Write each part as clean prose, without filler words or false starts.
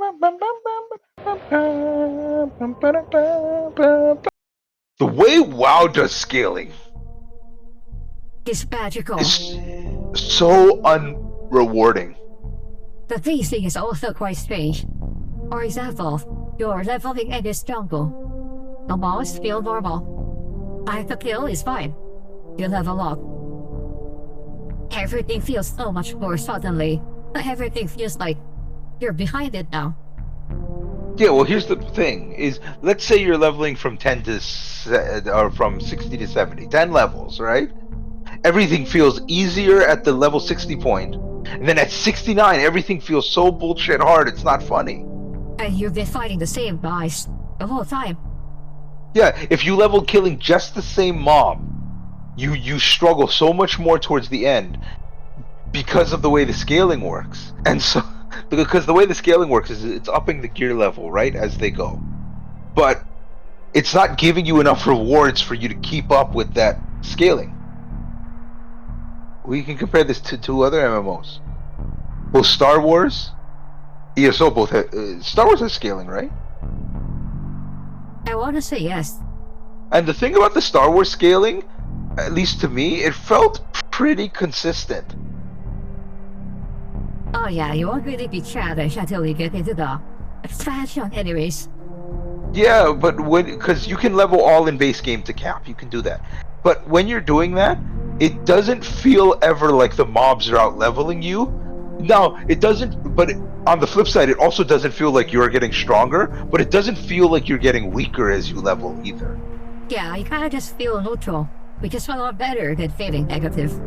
The way WoW does scaling It's magical. is so unrewarding. The pacing is also quite strange. For example, you're leveling in this jungle. The mobs feel normal. Time to kill is fine. You level up. Everything feels so much more suddenly. Everything feels like you're behind it now. Yeah, well, here's the thing: is let's say you're leveling from 10 to or from 60 to 70, 10 levels, right? Everything feels easier at the level 60 point, and then at 69, everything feels so bullshit hard. It's not funny. And you've been fighting the same guys the whole time. Yeah, if you level killing just the same mob, you struggle so much more towards the end because of the way the scaling works. And so because the way the scaling works is it's upping the gear level, right, as they go. But it's not giving you enough rewards for you to keep up with that scaling. We can compare this to two other MMOs. Both Star Wars, ESO, both Star Wars has scaling, right? I want to say yes. And the thing about the Star Wars scaling, at least to me, it felt pretty consistent. Oh yeah, you won't really be challenged until you get into the expansion anyways. Yeah, but because you can level all in base game to cap, you can do that. But when you're doing that, it doesn't feel ever like the mobs are out leveling you. No, it doesn't. But on the flip side, it also doesn't feel like you're getting stronger. But it doesn't feel like you're getting weaker as you level either. Yeah, you kind of just feel neutral, which is a lot better than feeling negative.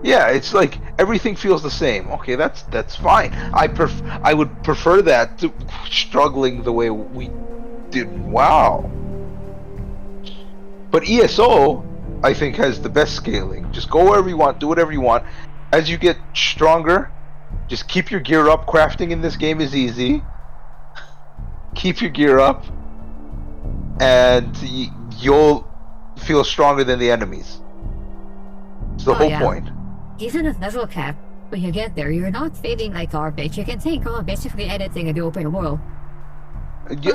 Yeah, it's like everything feels the same. Okay, that's fine. I would prefer that to struggling the way we did. Wow. But ESO, I think, has the best scaling. Just go wherever you want, do whatever you want. As you get stronger, just keep your gear up. Crafting in this game is easy. Keep your gear up, and you'll feel stronger than the enemies. It's the whole point. Even at level cap, when you get there, you're not feeling like garbage. You can take on basically anything in the open world.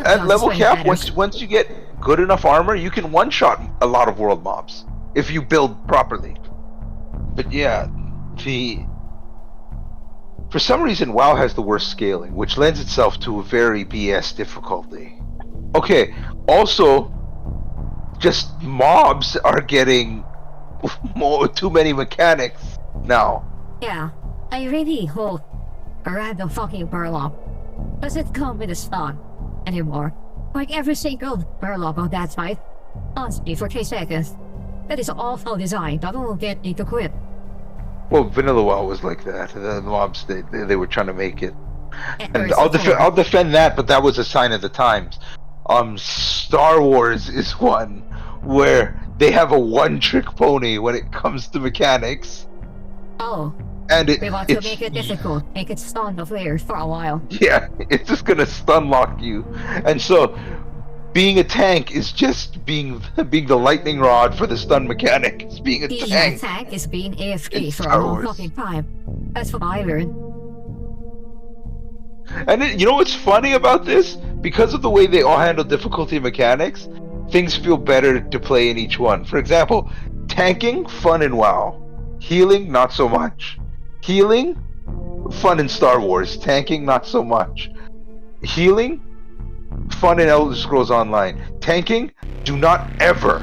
At level cap, once you get good enough armor, you can one-shot a lot of world mobs if you build properly. But yeah, for some reason WoW has the worst scaling, which lends itself to a very BS difficulty. Okay, also, just mobs are getting too many mechanics now. Yeah, I really hope a random fucking burlap doesn't come with a stun anymore. Like every single burlap on that side taunts me for 3 seconds. That is awful design. That will get me to quit. Well, Vanilla WoW was like that. The mobs, they were trying to make it. And I'll defend that, but that was a sign of the times. Star Wars is one where they have a one-trick pony when it comes to mechanics. Oh. And we want to make it difficult, make it stun the players for a while. Yeah, it's just gonna stun lock you. And so being a tank is just being the lightning rod for the stun mechanic. It's being a tank. The tank is being AFK for a long fucking time. That's what I learned. And you know what's funny about this? Because of the way they all handle difficulty mechanics, things feel better to play in each one. For example, tanking, fun in WoW. Healing, not so much. Healing, fun in Star Wars. Tanking, not so much. Healing, fun in Elder Scrolls Online. Tanking, do not ever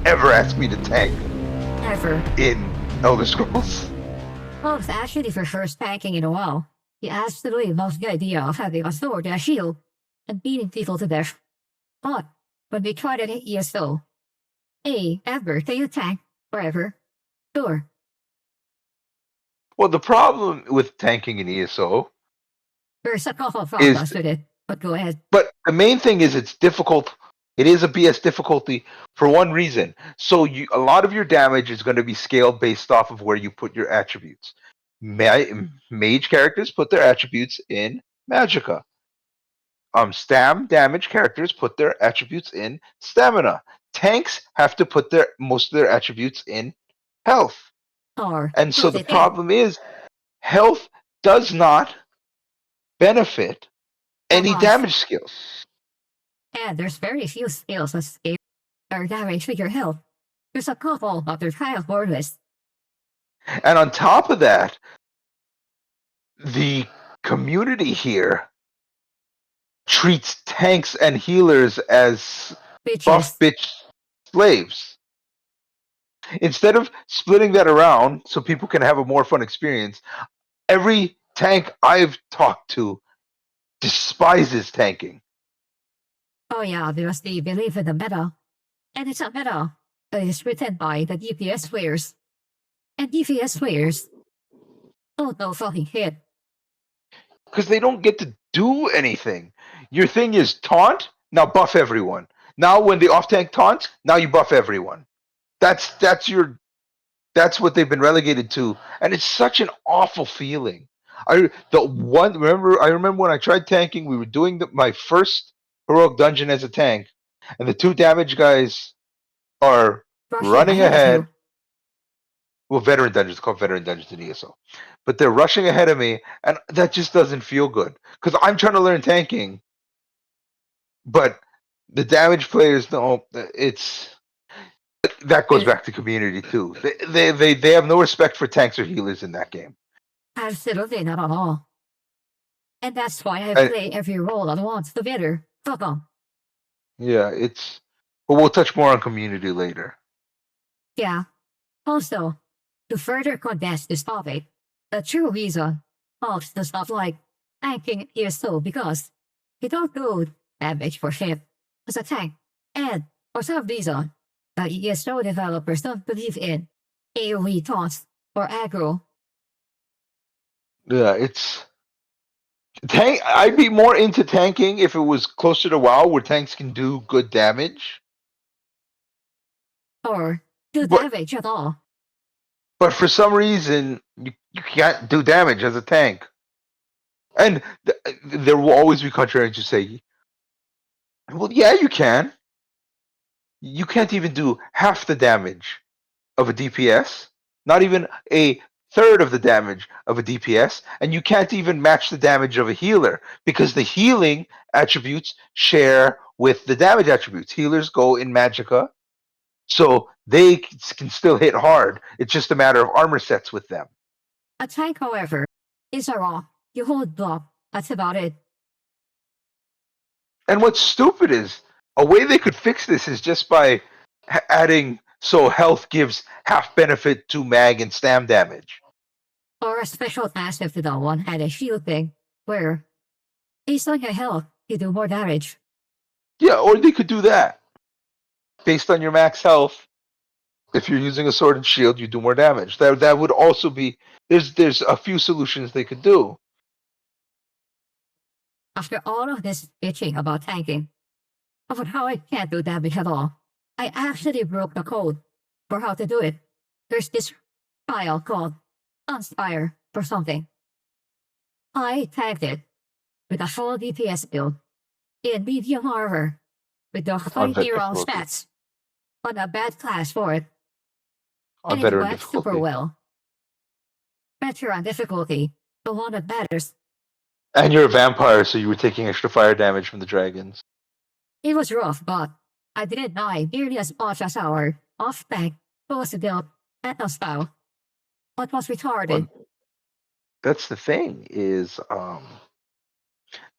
ask me to tank. Ever. In Elder Scrolls. Well, it's actually for first tanking in a while. He absolutely loves the idea of having a sword and a shield and beating people to death. But when we tried it at ESO, hey, ever, can you tank forever? Sure. Well, the problem with tanking in ESO there's a couple of problems with it, but go ahead. But the main thing is it's difficult. It is a BS difficulty for one reason. So a lot of your damage is going to be scaled based off of where you put your attributes. Mage characters put their attributes in Magicka. Stam damage characters put their attributes in Stamina. Tanks have to put most of their attributes in Health. And so the problem is health does not benefit any Almost. damage skills. And there's very few skills that scale or damage with your health. There's a couple, but they're kind of worthless. And on top of that, the community here treats tanks and healers as buff Bitches. bitch slaves. Instead of splitting that around so people can have a more fun experience, every tank I've talked to despises tanking. Oh yeah, because they believe in the meta. And it's a meta that is written by the DPS players. And DPS players don't know fucking hit. Because they don't get to do anything. Your thing is taunt, now buff everyone. Now when the off tank taunts, now you buff everyone. That's what they've been relegated to, and it's such an awful feeling. I remember when I tried tanking. We were doing my first heroic dungeon as a tank, and the two damage guys are Rushing running ahead of ahead. you. Well, veteran dungeons, called veteran dungeons in ESO, but they're rushing ahead of me, and that just doesn't feel good because I'm trying to learn tanking, but the damage players don't. That goes back to community too. They have no respect for tanks or healers in that game. Absolutely not at all. And that's why I And, play every role at once together. Fuck 'em. yeah, but we'll touch more on community later. Yeah. Also, to further condense this topic, the true reason most does not like tanking ESO because you don't do damage for shit as a tank, and for some reason, the ESO developers don't believe in AoE taunts or aggro. Yeah, it's tank. I'd be more into tanking if it was closer to WoW, where tanks can do good damage. Or do But damage at all. but for some reason, you can't do damage as a tank. And there will always be contrarians who say, "Well, yeah, you can. You can't even do half the damage of a DPS, not even a third of the damage of a DPS, and you can't even match the damage of a healer because the healing attributes share with the damage attributes. Healers go in Magicka, so they can still hit hard. It's just a matter of armor sets with them." A tank, however, is a raw. You hold block. That's about it. And what's stupid is a way they could fix this is just by adding so health gives half benefit to mag and stam damage. Or a special passive to the one-handed shield thing, where based on your health, you do more damage. Yeah, or they could do that. Based on your max health, if you're using a sword and shield, you do more damage. That would also be there's a few solutions they could do. After all of this bitching about tanking, about how I can't do damage at all, I actually broke the code for how to do it. There's this file called Unspire or something. I tagged it with a full DPS build in medium armor with the On 20 round difficulty. stats on a bad class for it. On And it veteran went super difficulty. well. Veteran difficulty, the one that matters. And you're a vampire, so you were taking extra fire damage from the dragons. It was rough, but I didn't die nearly as much as our off-bank post build Ethno style. What was retarded? Well, that's the thing is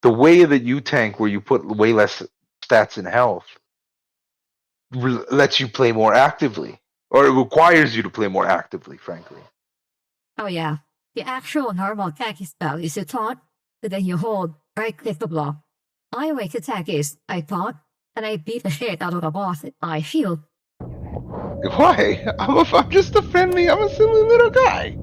the way that you tank, where you put way less stats in health, lets you play more actively, or it requires you to play more actively. Frankly, Oh yeah, the actual normal tanking spell is to taunt, and then you hold right-click the block. My way to tank is I taunt, and I beat the shit out of the boss with my shield. why? I'm just a friendly. I'm a silly little guy.